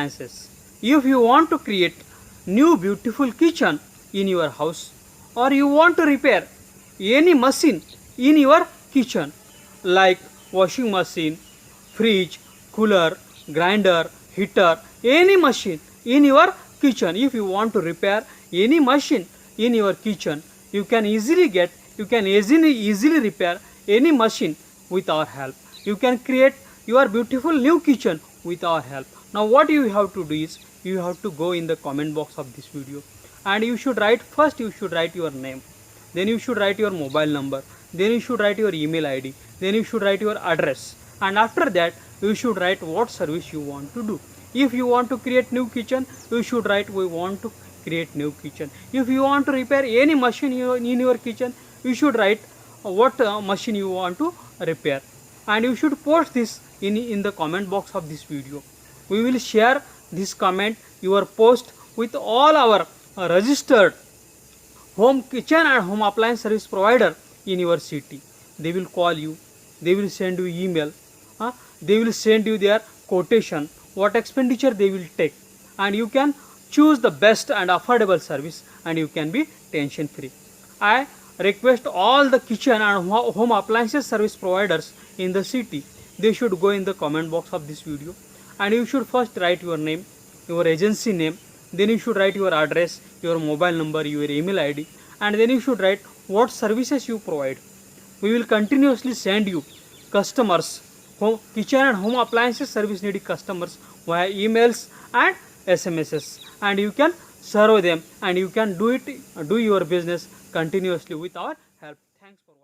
appliances. If you want to create new beautiful kitchen in your house, or you want to repair any machine in your kitchen like washing machine, fridge, cooler, grinder, heater, any machine in your kitchen, if you want to repair any machine in your kitchen, you can easily repair any machine with our help. You can create your beautiful new kitchen with our help. Now what you have to do is, you have to go in the comment box of this video, and you should write your name, then you should write your mobile number, then you should write your email ID, then you should write your address, and after that you should write what service you want to do. If you want to create new kitchen, you should write we want to create new kitchen. If you want to repair any machine in your kitchen, you should write what machine you want to repair, and you should post this in the comment box of this video. We will share this comment, your post, with all our registered home kitchen and home appliance service provider in your city. They will call you, they will send you email, they will send you their quotation, what expenditure they will take, and you can choose the best and affordable service, and you can be tension free. I request all the kitchen and home appliances service providers in the city, they should go in the comment box of this video, and you should first write your name, your agency name, then you should write your address, your mobile number, your email ID, and then you should write what services you provide. We will continuously send you customers, kitchen and home appliances service needy customers via emails and SMSs, and you can serve them, and you can do your business continuously with our help. Thanks for watching.